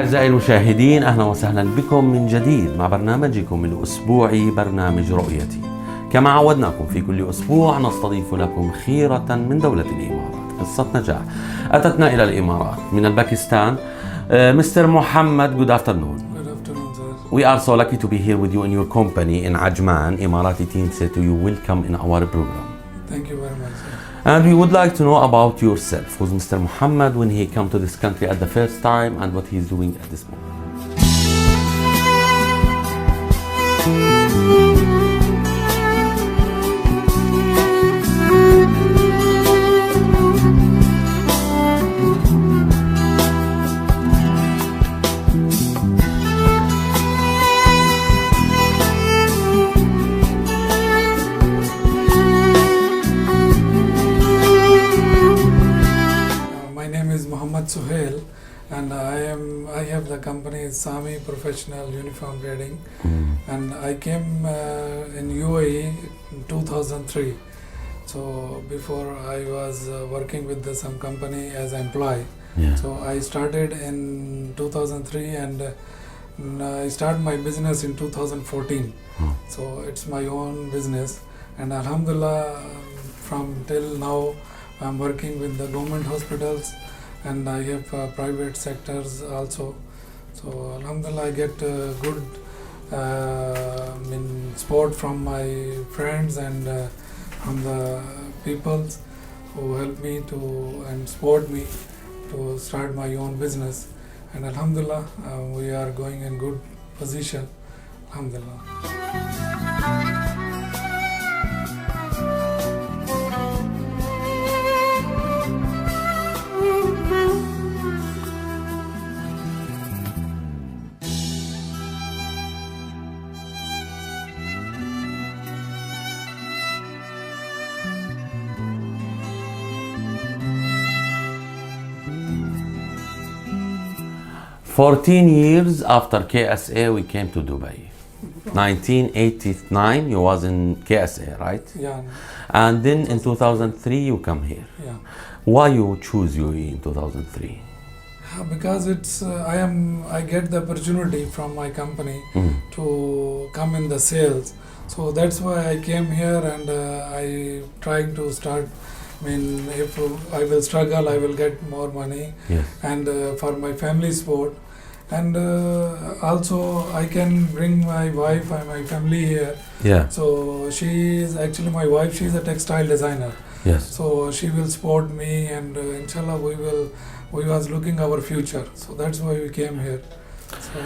أعزائي المشاهدين، أهلا وسهلا بكم من جديد مع برنامجكم الأسبوعي برنامج رؤيتي. كما عودناكم في كل أسبوع نستضيف لكم خيرة من دولة الإمارات. قصة نجاح أتتنا إلى الإمارات من الباكستان. Mr. Muhammad, good afternoon. Good afternoon, sir. We are so lucky to be here with you in your company in Ajman. Emirati team said to you, welcome in our program. Thank you very much, sir. And we would like to know about yourself. Who's Mr. Muhammad when he came to this country at the first time and what he's doing at this moment? Suhail, and I have the company Sami Professional Uniform Trading, and I came in UAE in 2003. So before I was working with some company as an employee. Yeah. So I started in 2003 and I started my business in 2014. So it's my own business, and Alhamdulillah, from till now I'm working with the government hospitals. And I have private sectors also. So Alhamdulillah, I get good support from my friends and from the people who help me to and support me to start my own business. And Alhamdulillah, we are going in good position. Alhamdulillah. 14 years after KSA, we came to Dubai. 1989, you was in KSA, right? Yeah. And then in 2003, you come here. Yeah. Why you choose UAE in 2003? Because it's I get the opportunity from my company to come in the sales. So that's why I came here, and I trying to start. If I will struggle, I will get more money. Yes. And for my family support. And also I can bring my wife and my family here. Yeah. So she is actually my wife. She is a textile designer. Yes. So she will support me, and inshallah we was looking our future. So that's why we came here. So,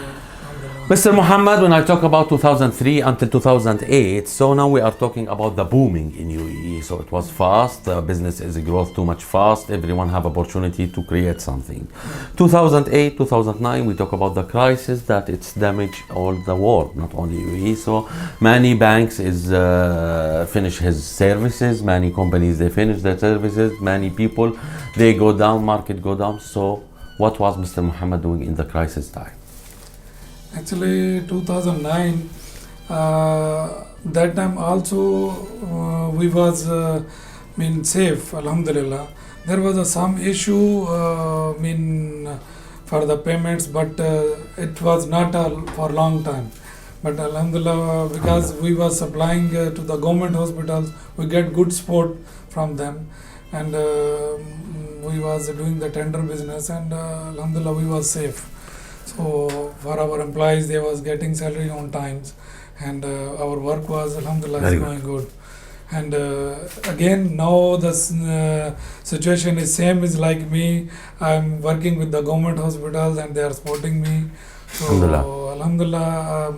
Mr. Muhammad, when I talk about 2003 until 2008, so now we are talking about the booming in UAE. So it was fast, the business is growth too much fast, everyone have opportunity to create something. 2008, 2009, we talk about the crisis that it's damaged all the world, not only UAE. So many banks is finish his services, many companies, they finish their services, many people, they go down, market go down. So what was Mr. Muhammad doing in the crisis time? Actually, 2009, that time also we was safe, Alhamdulillah. There was some issue for the payments, but it was not for long time. But Alhamdulillah, because we was supplying to the government hospitals, we get good support from them, and we was doing the tender business, and Alhamdulillah, we was safe. So for our employees, they was getting salary on times, and our work was Alhamdulillah is going good. And again, now the situation is same as like me. I'm working with the government hospitals, and they are supporting me. So Alhamdulillah,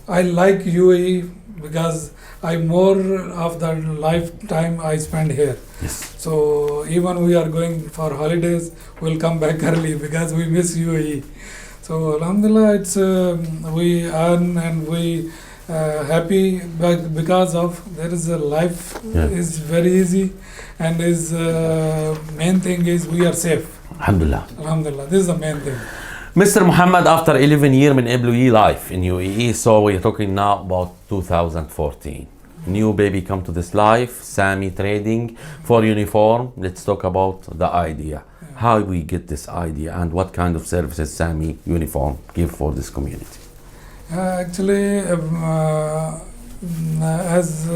I like UAE because I more of the lifetime I spend here. Yes. So even we are going for holidays, we'll come back early because we miss UAE. So Alhamdulillah, it's we earn and we happy because of there is a life is very easy, and is main thing is we are safe. Alhamdulillah. Alhamdulillah, this is the main thing. Mr. Muhammad, after 11 years in employee life in UAE, so we're talking now about 2014. New baby come to this life, Sami Trading for uniform. Let's talk about the idea. How we get this idea and what kind of services Sami Uniform give for this community? Actually, as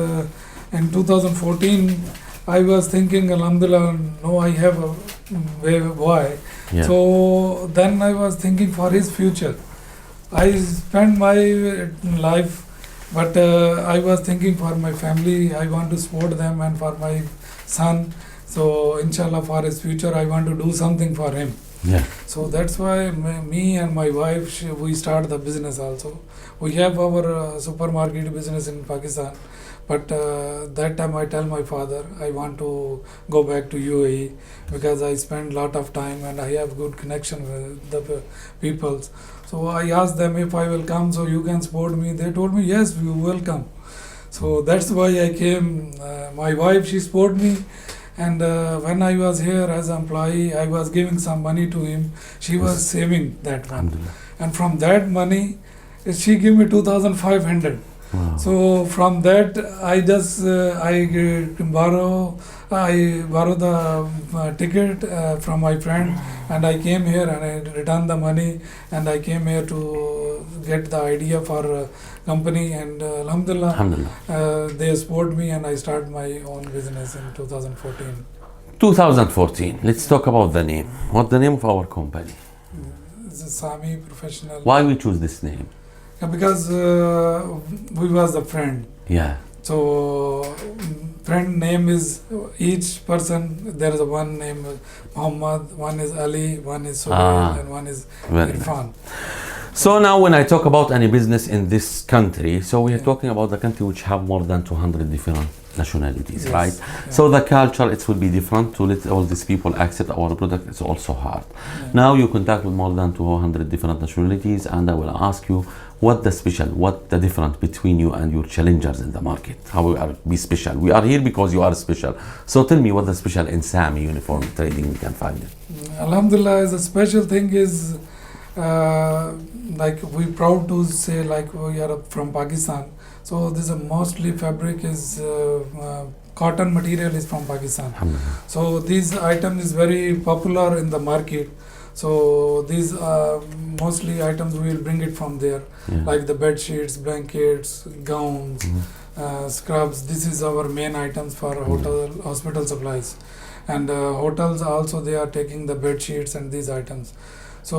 in 2014, I was thinking, Alhamdulillah, no, I have a boy. Yeah. So then I was thinking for his future. I spent my life, but I was thinking for my family, I want to support them, and for my son. So, inshallah, for his future, I want to do something for him. Yeah. So that's why me and my wife, we start the business also. We have our supermarket business in Pakistan, but that time I tell my father I want to go back to UAE because I spend lot of time and I have good connection with the peoples. So I asked them if I will come so you can support me. They told me yes, you will come. So that's why I came. My wife, she support me. And when I was here as an employee, I was giving some money to him. She was saving that one. Alhamdulillah. And from that money, she gave me 2,500. Wow. So from that, I just borrow the ticket from my friend, and I came here and I returned the money, and I came here to get the idea for company, and Alhamdulillah, Alhamdulillah. they support me, and I start my own business in 2014. 2014. Let's talk about the name. What's the name of our company? It's a Sami Professional. Why we choose this name? Yeah, because we was a friend. Yeah. So friend name is each person. There is a one name Muhammad, one is Ali, one is Suhail, and one is Very Irfan. So now when I talk about any business in this country, so we are Yeah. talking about the country which have more than 200 different nationalities, Yes. right? Yeah. So the culture, it will be different. To let all these people accept our product, it's also hard. Yeah. Now you contact with more than 200 different nationalities, and I will ask you what the difference between you and your challengers in the market. How we are be special. We are here because you are special. So tell me what the special in Sami Uniform Trading we can find it. Alhamdulillah, the special thing is like we proud to say like we are from Pakistan. So this is mostly fabric is cotton material is from Pakistan. Alhamdulillah. So these item is very popular in the market. So these mostly items we will bring it from there, Yeah. like the bed sheets, blankets, gowns, Mhm. scrubs. This is our main items for hospital supplies, and hotels also they are taking the bed sheets and these items. So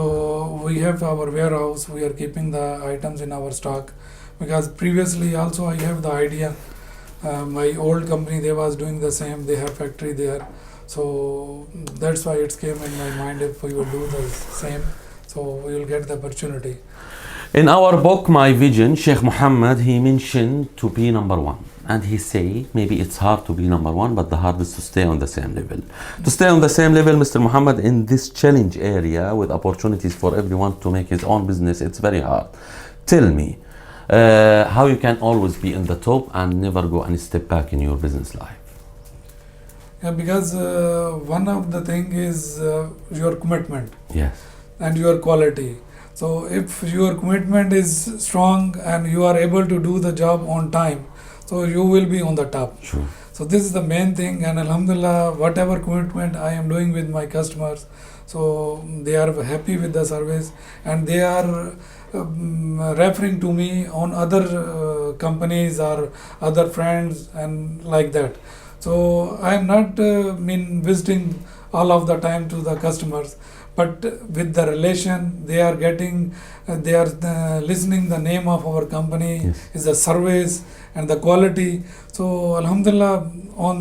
we have our warehouse. We are keeping the items in our stock because previously also I have the idea. My old company they was doing the same. They have factory there. So that's why it came in my mind if we will do the same, so we will get the opportunity. In our book, My Vision, Sheikh Muhammad, he mentioned to be number one. And he say, maybe it's hard to be number one, but the hardest to stay on the same level. To stay on the same level, Mr. Muhammad, in this challenge area with opportunities for everyone to make his own business, it's very hard. Tell me, how you can always be in the top and never go any step back in your business life? Yeah, because one of the thing is your commitment Yes. and your quality. So if your commitment is strong and you are able to do the job on time, so you will be on the top. True. So this is the main thing, and Alhamdulillah, whatever commitment I am doing with my customers, so they are happy with the service, and they are referring to me on other companies or other friends and like that. So I am not visiting all of the time to the customers, but with the relation they are getting, they are listening the name of our company, Yes. is the service and the quality. So Alhamdulillah, on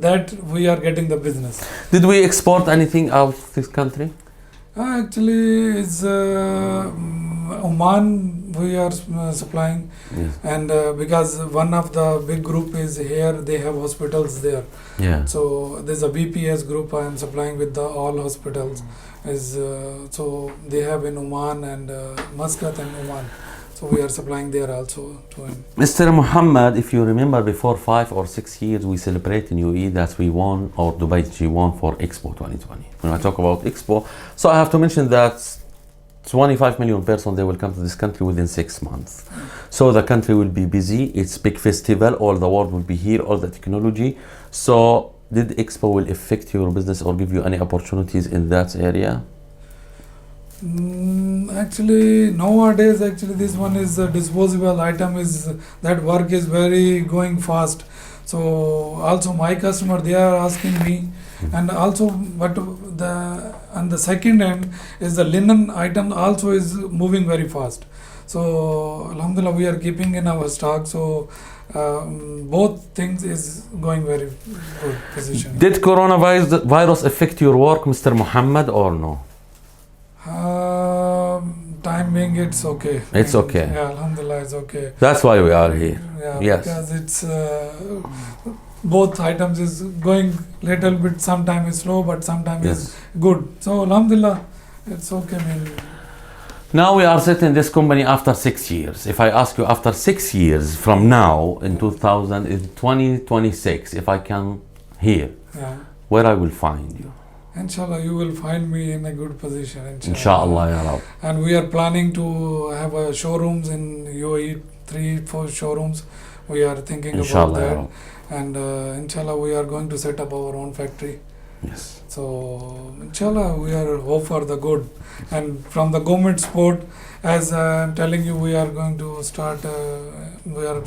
that we are getting the business. Did we export anything out of this country? Actually, it's Oman we are supplying, Yes. and because one of the big group is here, they have hospitals there. Yeah. So there's a BPS group I am supplying with the all hospitals. Is so they have in Oman and Muscat and Oman. So we are supplying there also to him. Mr. Muhammad, if you remember before 5 or 6 years, we celebrate in UAE that we won, or Dubai G won for Expo 2020. When I talk about Expo, so I have to mention that 25 million persons, they will come to this country within 6 months. So the country will be busy, it's big festival, all the world will be here, all the technology. So did Expo will affect your business or give you any opportunities in that area? Actually, nowadays, actually, this one is a disposable item. Is that work is very going fast. So also my customer, they are asking me, and also but the second end is the linen item also is moving very fast. So alhamdulillah, we are keeping in our stock. So both things is going very good position. Did coronavirus affect your work, Mr. Muhammad, or no? Time being, it's okay. It's okay. Yeah, alhamdulillah, it's okay. That's why we are here. Yeah, Yes. because it's both items is going little bit. Sometimes is slow, but sometimes Yes. is good. So alhamdulillah, it's okay. I mean, Now we are setting this company after 6 years. If I ask you after 6 years from now in 2026, if I come here, yeah. where I will find you? Inshallah, you will find me in a good position. Inshallah, ya Rab. And we are planning to have showrooms in UAE, 3-4 showrooms. We are thinking Inshallah, ya about Rab. that. And inshallah, we are going to set up our own factory. Yes. So inshallah, we are hope for the good. And from the government support, as I'm telling you, we are going to start. We are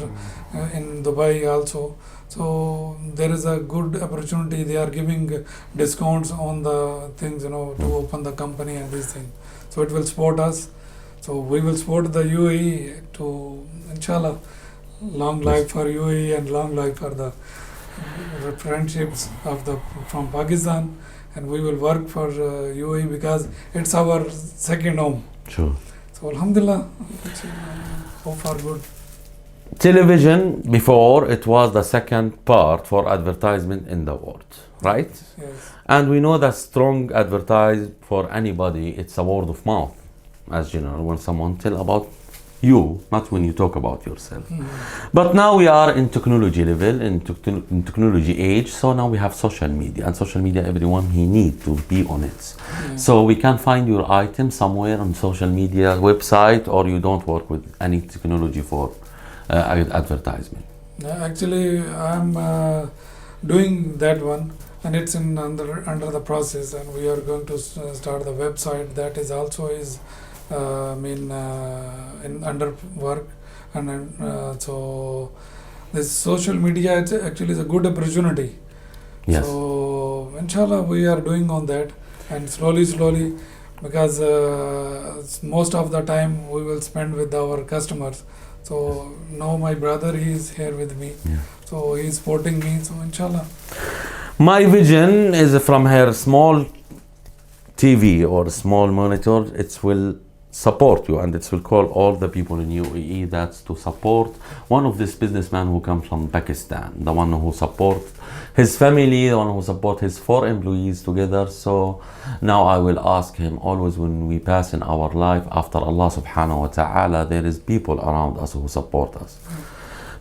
in Dubai also. So there is a good opportunity. They are giving discounts on the things, to open the company and these things. So it will support us. So we will support the UAE to, inshallah, long life for UAE and long life for the friendships of from Pakistan. And we will work for UAE because it's our second home. Sure. So alhamdulillah, hope for good. Television, before, it was the second part for advertisement in the world, right? Yes. And we know that strong advertise for anybody, it's a word of mouth, as general, when someone tell about you, not when you talk about yourself. But now we are in technology level, in technology age, so now we have social media, and social media, everyone he need to be on it. So we can find your item somewhere on social media website, or you don't work with any technology for advertisement. Actually, I'm doing that one, and it's in under the process, and we are going to start the website. That is also is in under work, and so this social media actually is a good opportunity. Yes. So inshallah, we are doing on that, and slowly, because most of the time we will spend with our customers. So now my brother, he is here with me. Yeah. So he is supporting me. So inshallah. My vision is from her small TV or small monitor, it will support you, and it will call all the people in UAE that's to support one of this businessman who comes from Pakistan, the one who support his family, the one who support his 4 employees together. So now I will ask him always when we pass in our life after Allah subhanahu wa ta'ala, there is people around us who support us.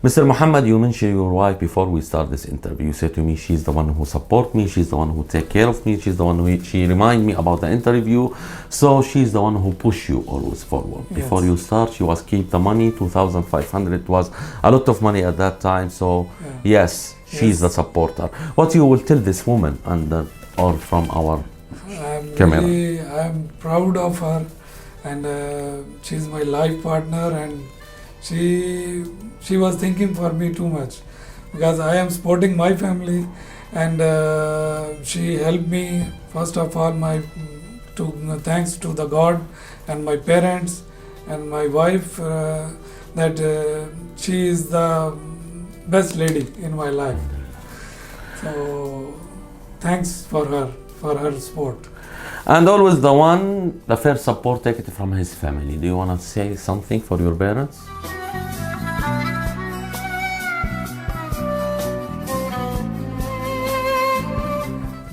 Mr. Muhammad, you mentioned your wife before we start this interview. You said to me, she's the one who support me, she's the one who take care of me, she's the one who, she remind me about the interview. So she's the one who push you always forward. Yes. Before you start, she was keep the money, 2,500 was a lot of money at that time. So yes, she's the supporter. What you will tell this woman or from our camera? I'm proud of her, and she's my life partner, and she was thinking for me too much, because I am supporting my family, and she helped me first of all thanks to the God and my parents and my wife, that she is the best lady in my life. So thanks for her support. And always the first support take it from his family. Do you want to say something for your parents?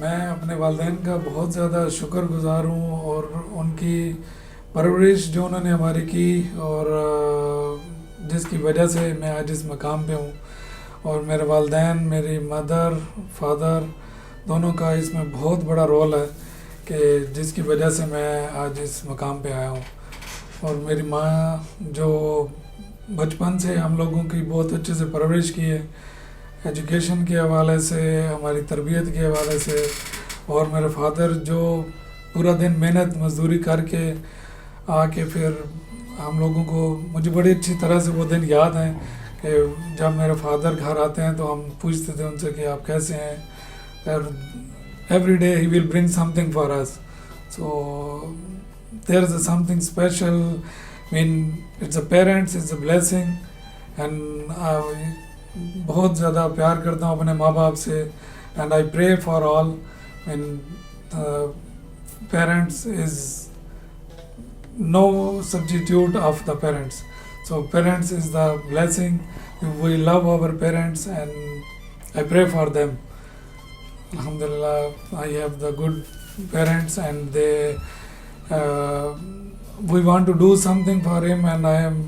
मैं अपने वालिदैन का बहुत ज़्यादा शुक्रगुजार हूँ, और उनकी परवरिश जो उन्होंने हमारी की, और जिसकी वजह से मैं आज इस मकाम पे हूँ, और मेरे वालिदैन, मेरी मदर, फादर, दोनों का इसमें बहुत बड़ा रोल है कि जिसकी वजह से मैं आज इस मकाम पे आया हूँ। और मेरी माँ जो बचपन से हम लोगों की बहुत अच्छे से परवरिश की है, एजुकेशन के हवाले से, हमारी तरबियत के हवाले से, और मेरे फादर जो पूरा दिन मेहनत मजदूरी करके आके फिर हम लोगों को, मुझे बड़ी अच्छी तरह से वो दिन याद हैं कि जब मेरे फादर घर आते हैं तो हम पूछते थे उनसे कि आप कैसे हैं, और every day he will bring something for us. So there is something special. I mean, it's a parents, it's a blessing, and बहुत ज़्यादा प्यार करता हूँ अपने माँ बाप से, and I pray for all. I mean, parents is no substitute of the parents. So parents is the blessing. We love our parents, and I pray for them. Alhamdulillah, I have the good parents, and they we want to do something for him, and I am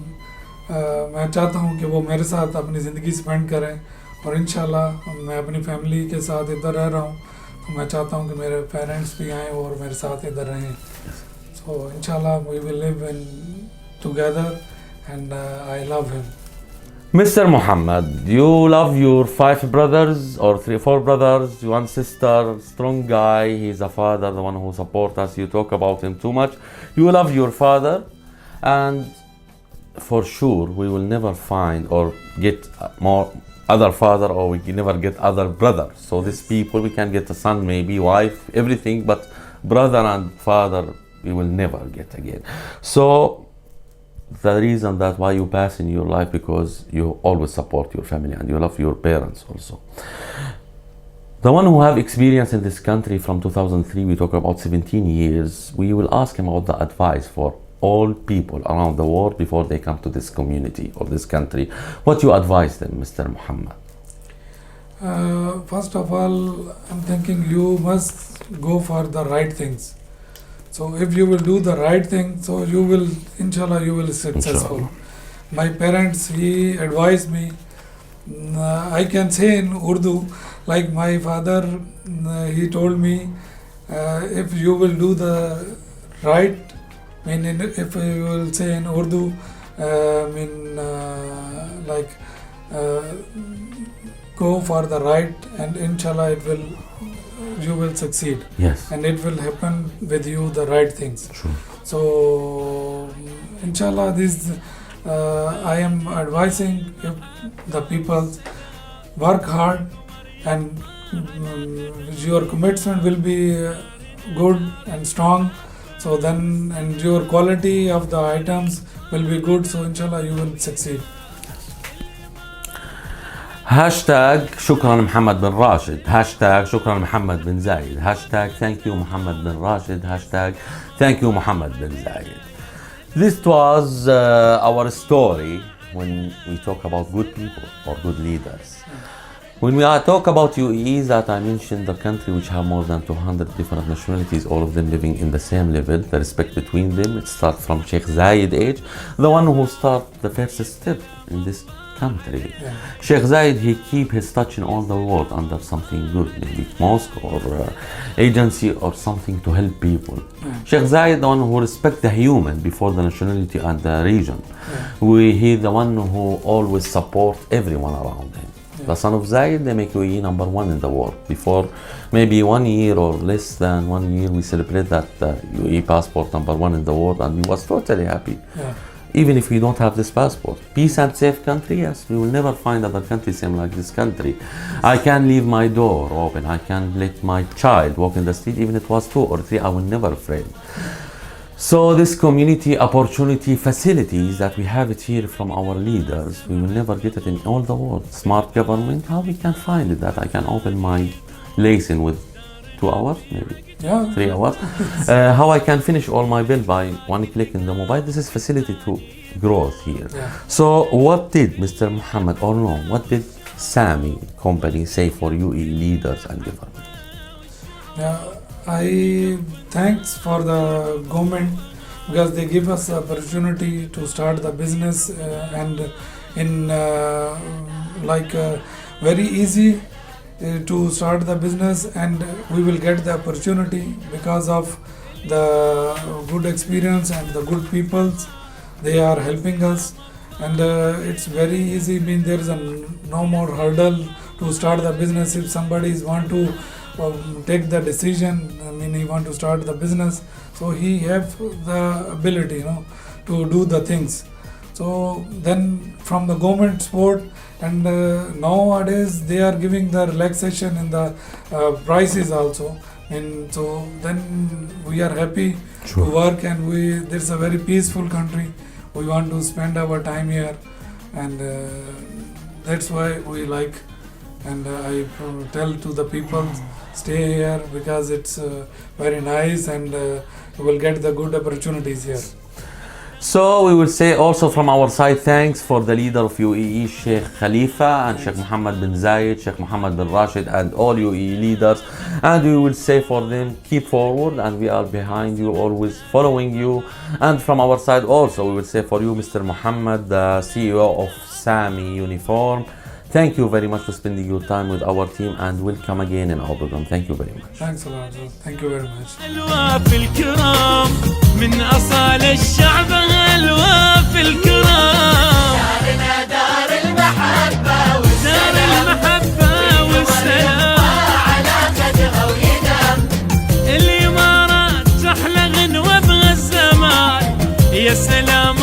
मैं चाहता हूँ कि वो मेरे साथ अपनी ज़िंदगी spend करें, और इंशाल्लाह मैं अपनी फैमिली के साथ इधर रह रहा हूँ, तो मैं चाहता हूँ कि मेरे पेरेंट्स भी आएँ और मेरे साथ इधर रहें. So inshallah we will live in together, and I love him. Mr. Muhammad, you love your 5 brothers or 4 brothers, 1 sister, strong guy. He's a father, the one who supports us. You talk about him too much. You love your father, and for sure we will never find or get more other father, or we can never get other brother. So these people, we can get a son, maybe wife, everything, but brother and father we will never get again. So the reason that why you pass in your life, because you always support your family and you love your parents also. The one who have experience in this country from 2003, we talk about 17 years, we will ask him about the advice for all people around the world before they come to this community or this country. What you advise them, Mr. Muhammad? First of all, I'm thinking you must go for the right things. So if you will do the right thing, so you will, inshallah, you will be successful. Inshallah. My parents, he advised me, I can say in Urdu, like my father, he told me, if you will do the right, I mean, if you will say in Urdu, go for the right, and inshallah you will succeed. Yes. And it will happen with you the right things. Sure. So inshallah, this I am advising the people, work hard, and your commitment will be good and strong. So then, and your quality of the items will be good. So inshallah you will succeed. هاشتاج شكرا محمد بن راشد، هاشتاج شكرا محمد بن زايد، هاشتاج thank you محمد بن راشد، هاشتاج thank you محمد بن زايد. This was our story when we talk about good people or good leaders. When we talk about UAE, that I mentioned the country which have more than 200 different nationalities, all of them living in the same level, the respect between them. It starts from Sheikh Zayed age, the one who start the first step in this country. Yeah. Sheikh Zayed, he keep his touch in all the world under something good, maybe mosque or agency or something to help people. Yeah. Sheikh Zayed, the one who respect the human before the nationality and the region. Yeah. He the one who always support everyone around him. Yeah. The son of Zayed, they make UAE number 1 in the world. Before maybe 1 year or less than 1 year, we celebrate that UAE passport number 1 in the world, and we was totally happy. Yeah. Even if we don't have this passport. Peace and safe country, yes. We will never find other country same like this country. I can leave my door open. I can let my child walk in the street, even if it was 2 or 3, I will never afraid. So this community opportunity facilities that we have it here from our leaders, we will never get it in all the world. Smart government, how we can find it that I can open my lesson with 2 hours, maybe Yeah. 3 hours. How I can finish all my bill by 1 click in the mobile. This is facility to growth here. Yeah. So what did Mr. Muhammad, or no, what did Sami company say for UAE leaders and government? Yeah, I thanks for the government, because they give us the opportunity to start the business, and in very easy to start the business, and we will get the opportunity because of the good experience and the good peoples. They are helping us, and it's very easy. I mean, there is no more hurdle to start the business. If somebody is want to take the decision, I mean, he want to start the business, so he have the ability, to do the things. So then from the government support, and nowadays they are giving the relaxation in the prices also, and so then we are happy to work, and there's a very peaceful country. We want to spend our time here, and that's why we like, and I tell to the people, stay here because it's very nice, and you will get the good opportunities here. So we will say also from our side, thanks for the leader of UAE, Sheikh Khalifa, and Sheikh Mohammed bin Zayed, Sheikh Mohammed bin Rashid, and all UAE leaders. And we will say for them, keep forward, and we are behind you, always following you. And from our side also, we will say for you, Mr. Mohammed, the CEO of Sami Uniform, thank you very much for spending your time with our team, and we'll come again in our program. Thank you very much. Thanks a lot. Thank you very much. الواف الكرام من أصال الشعب، الواف الكرام، دارنا دار المحبة والسلام، علاقتها ويدام، الإمارات أحلى غنوة بغزمان، يا سلام.